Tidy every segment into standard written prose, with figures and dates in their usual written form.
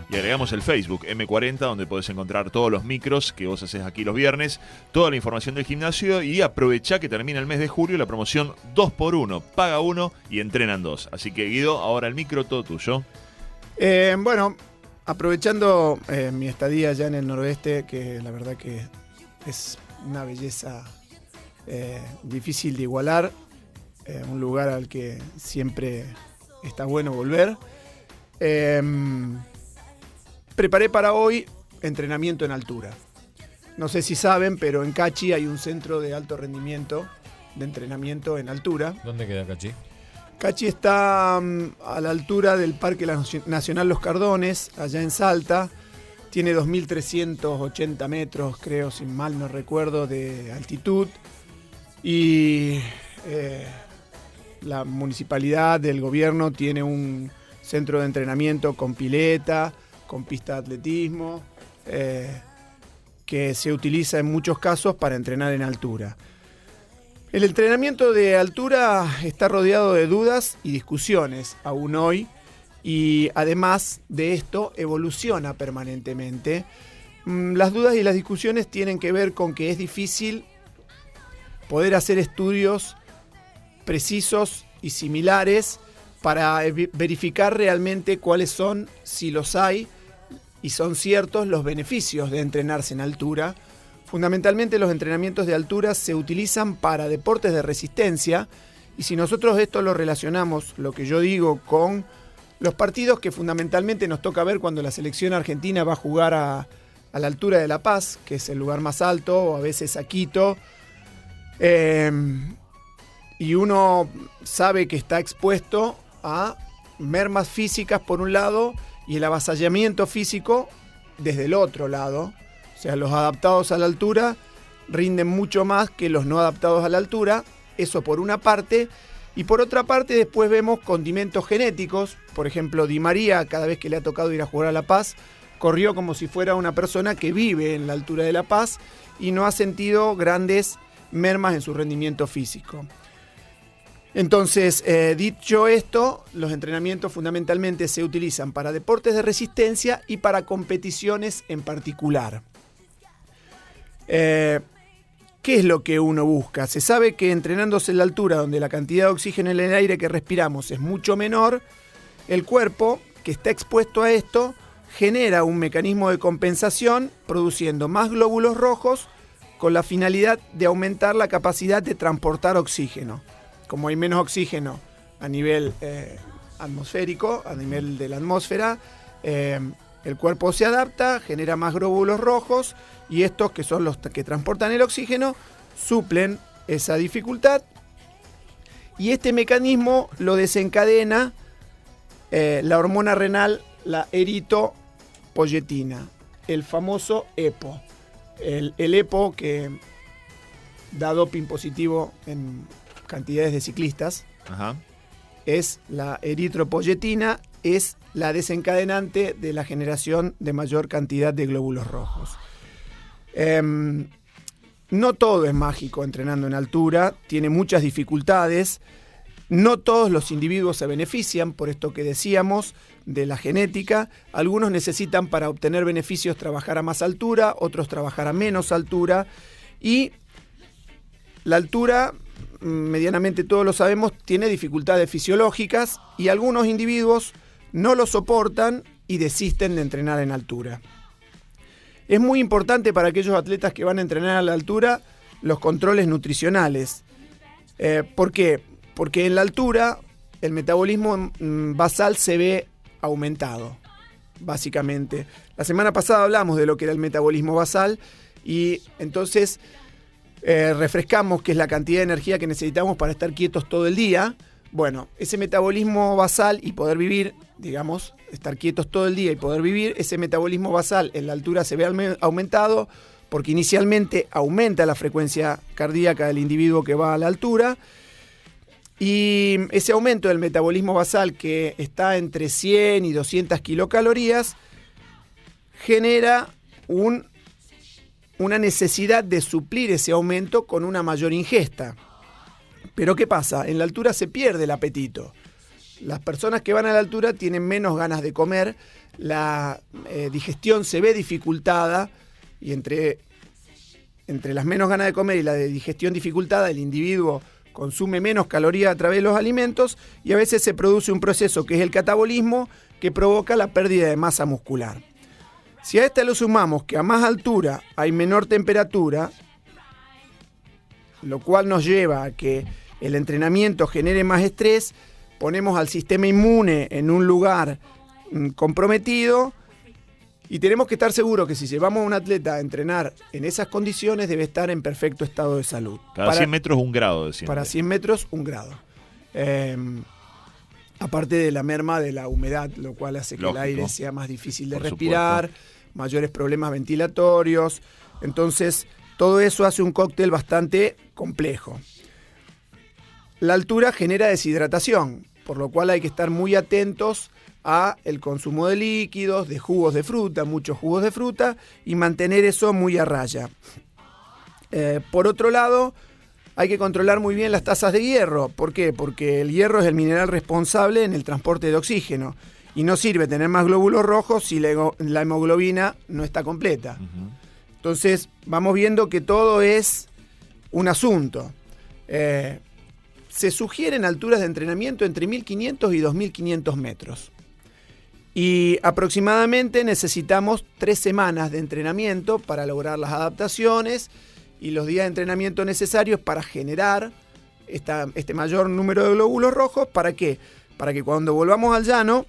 y agregamos el Facebook M40, donde podés encontrar todos los micros que vos haces aquí los viernes, toda la información del gimnasio, y aprovechá que termina el mes de julio la promoción 2x1, paga 1 y entrenan 2. Así que Guido, ahora el micro todo tuyo. Bueno, aprovechando mi estadía allá en el noroeste, que la verdad que es una belleza difícil de igualar, un lugar al que siempre está bueno volver. Preparé para hoy entrenamiento en altura. No sé si saben, pero en Cachi hay un centro de alto rendimiento de entrenamiento en altura. ¿Dónde queda Cachi? Cachi está a la altura del Parque Nacional Los Cardones, allá en Salta. Tiene 2.380 metros, creo, si mal no recuerdo, de altitud. Y la municipalidad del gobierno tiene un centro de entrenamiento con pileta, con pista de atletismo, que se utiliza en muchos casos para entrenar en altura. El entrenamiento de altura está rodeado de dudas y discusiones aún hoy, y además de esto evoluciona permanentemente. Las dudas y las discusiones tienen que ver con que es difícil poder hacer estudios precisos y similares para verificar realmente cuáles son, si los hay, y son ciertos los beneficios de entrenarse en altura. Fundamentalmente los entrenamientos de altura se utilizan para deportes de resistencia, y si nosotros esto lo relacionamos, lo que yo digo, con los partidos que fundamentalmente nos toca ver cuando la selección argentina va a jugar a la altura de La Paz, que es el lugar más alto, o a veces a Quito, y uno sabe que está expuesto a mermas físicas por un lado y el avasallamiento físico desde el otro lado. O sea, los adaptados a la altura rinden mucho más que los no adaptados a la altura, eso por una parte. Y por otra parte después vemos condimentos genéticos. Por ejemplo, Di María, cada vez que le ha tocado ir a jugar a La Paz, corrió como si fuera una persona que vive en la altura de La Paz y no ha sentido grandes mermas en su rendimiento físico. Entonces, dicho esto, los entrenamientos fundamentalmente se utilizan para deportes de resistencia y para competiciones en particular. ¿Qué es lo que uno busca? Se sabe que entrenándose en la altura, donde la cantidad de oxígeno en el aire que respiramos es mucho menor, el cuerpo que está expuesto a esto genera un mecanismo de compensación produciendo más glóbulos rojos con la finalidad de aumentar la capacidad de transportar oxígeno. Como hay menos oxígeno a nivel atmosférico, a nivel de la atmósfera, el cuerpo se adapta, genera más glóbulos rojos, y estos, que son los que transportan el oxígeno, suplen esa dificultad. Y este mecanismo lo desencadena la hormona renal, la eritropoyetina, el famoso EPO. El EPO, que da doping positivo en cantidades de ciclistas. Ajá. Es la eritropoyetina, es la desencadenante de la generación de mayor cantidad de glóbulos rojos. No todo es mágico entrenando en altura, tiene muchas dificultades. No todos los individuos se benefician, por esto que decíamos, de la genética. Algunos necesitan, para obtener beneficios, trabajar a más altura, otros trabajar a menos altura. Y la altura, medianamente todos lo sabemos, tiene dificultades fisiológicas, y algunos individuos no lo soportan y desisten de entrenar en altura. Es muy importante para aquellos atletas que van a entrenar a la altura los controles nutricionales. ¿Por qué? Porque en la altura el metabolismo basal se ve aumentado, básicamente. La semana pasada hablamos de lo que era el metabolismo basal, y entonces refrescamos qué es la cantidad de energía que necesitamos para estar quietos todo el día. Bueno, ese metabolismo basal y poder vivir, digamos, estar quietos todo el día y poder vivir, ese metabolismo basal en la altura se ve aumentado porque inicialmente aumenta la frecuencia cardíaca del individuo que va a la altura, y ese aumento del metabolismo basal, que está entre 100 y 200 kilocalorías, genera una necesidad de suplir ese aumento con una mayor ingesta. Pero ¿qué pasa? En la altura se pierde el apetito. Las personas que van a la altura tienen menos ganas de comer, la digestión se ve dificultada y entre las menos ganas de comer y la de digestión dificultada, el individuo consume menos calorías a través de los alimentos y a veces se produce un proceso que es el catabolismo que provoca la pérdida de masa muscular. Si a este lo sumamos que a más altura hay menor temperatura, lo cual nos lleva a que el entrenamiento genere más estrés, ponemos al sistema inmune en un lugar comprometido y tenemos que estar seguros que si llevamos a un atleta a entrenar en esas condiciones debe estar en perfecto estado de salud. Cada 100 metros 1 grado, decimos. Para 100 metros 1 grado. Aparte de la merma de la humedad, lo cual hace que el aire sea más difícil de respirar, mayores problemas ventilatorios. Entonces, todo eso hace un cóctel bastante complejo. La altura genera deshidratación, por lo cual hay que estar muy atentos a el consumo de líquidos, de jugos de fruta, muchos jugos de fruta, y mantener eso muy a raya. Por otro lado, hay que controlar muy bien las tasas de hierro. ¿Por qué? Porque el hierro es el mineral responsable en el transporte de oxígeno. Y no sirve tener más glóbulos rojos si la hemoglobina no está completa. Uh-huh. Entonces, vamos viendo que todo es un asunto. Se sugieren alturas de entrenamiento entre 1.500 y 2.500 metros. Y aproximadamente necesitamos 3 semanas de entrenamiento para lograr las adaptaciones y los días de entrenamiento necesarios para generar este mayor número de glóbulos rojos. ¿Para qué? Para que cuando volvamos al llano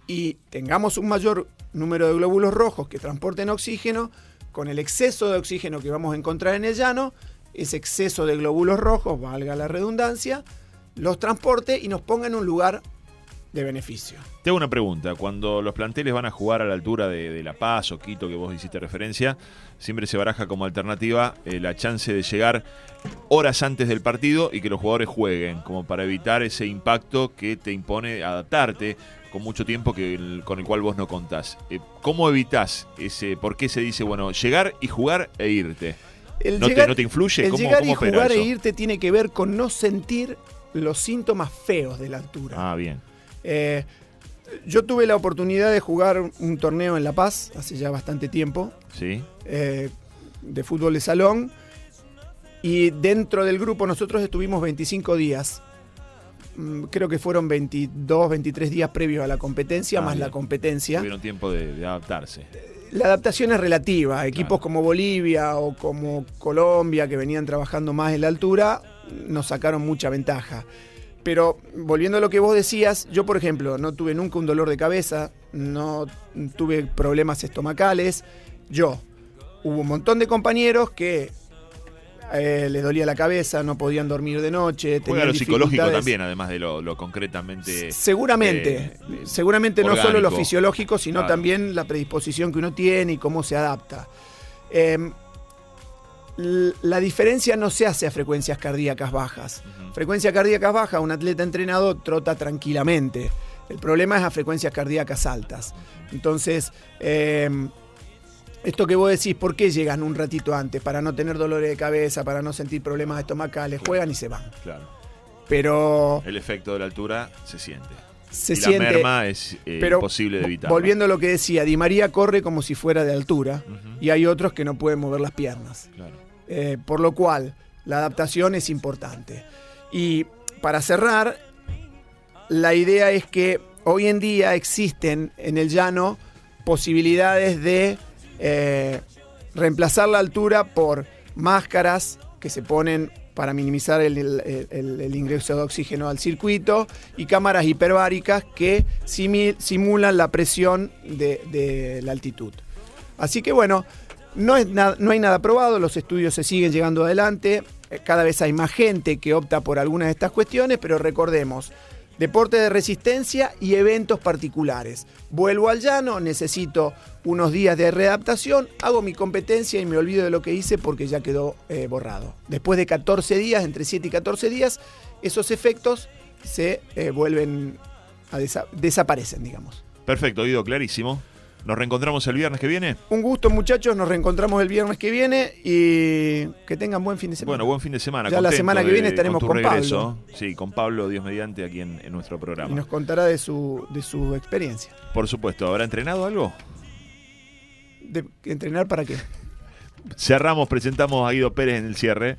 y tengamos un mayor número de glóbulos rojos que transporten oxígeno, con el exceso de oxígeno que vamos a encontrar en el llano, ese exceso de glóbulos rojos, valga la redundancia, los transporte y nos ponga en un lugar de beneficio. Te hago una pregunta. Cuando los planteles van a jugar a la altura de La Paz o Quito, que vos hiciste referencia, siempre se baraja como alternativa la chance de llegar horas antes del partido y que los jugadores jueguen, como para evitar ese impacto que te impone adaptarte con mucho tiempo con el cual vos no contás. ¿Cómo evitás ese? ¿Por qué se dice, bueno, llegar y jugar e irte? ¿No te influye? El llegar y jugar e irte tiene que ver con no sentir los síntomas feos de la altura. Ah, bien. Yo tuve la oportunidad de jugar un torneo en La Paz hace ya bastante tiempo. Sí. De fútbol de salón. Y dentro del grupo nosotros estuvimos 25 días. Creo que fueron 22, 23 días previos a la competencia, más bien. La competencia. Tuvieron tiempo de adaptarse. La adaptación es relativa. Equipos como Bolivia o como Colombia, que venían trabajando más en la altura, nos sacaron mucha ventaja. Pero volviendo a lo que vos decías, yo por ejemplo no tuve nunca un dolor de cabeza, no tuve problemas estomacales. Hubo un montón de compañeros que les dolía la cabeza, no podían dormir de noche. Juega lo psicológico también, además de lo concretamente. Seguramente orgánico. No solo lo fisiológico, sino también la predisposición que uno tiene y cómo se adapta. La diferencia no se hace a frecuencias cardíacas bajas. Uh-huh. Frecuencia cardíaca baja, un atleta entrenado trota tranquilamente. El problema es a frecuencias cardíacas altas. Entonces, esto que vos decís, ¿por qué llegan un ratito antes? Para no tener dolores de cabeza, para no sentir problemas estomacales. Claro. Juegan y se van. Claro. Pero el efecto de la altura se siente. La merma es imposible de evitar. Volviendo a lo que decía, Di María corre como si fuera de altura. Uh-huh. Y hay otros que no pueden mover las piernas. Claro. Por lo cual, la adaptación es importante. Y para cerrar, la idea es que hoy en día existen en el llano posibilidades de reemplazar la altura por máscaras que se ponen para minimizar el ingreso de oxígeno al circuito y cámaras hiperbáricas que simulan la presión de la altitud. Así que bueno, no hay nada probado, los estudios se siguen llevando adelante, cada vez hay más gente que opta por algunas de estas cuestiones, pero recordemos, deporte de resistencia y eventos particulares. Vuelvo al llano, necesito unos días de readaptación, hago mi competencia y me olvido de lo que hice porque ya quedó borrado. Después de 14 días, entre 7 y 14 días, esos efectos se vuelven desaparecen, digamos. Perfecto, Guido, clarísimo. ¿Nos reencontramos el viernes que viene? Un gusto, muchachos. Nos reencontramos el viernes que viene y que tengan buen fin de semana. Bueno, buen fin de semana. Ya la semana que viene estaremos con con regreso. Pablo. Sí, con Pablo, Dios mediante, aquí en nuestro programa. Y nos contará de su experiencia. Por supuesto. ¿Habrá entrenado algo? ¿Entrenar para qué? Cerramos, presentamos a Guido Pérez en el cierre.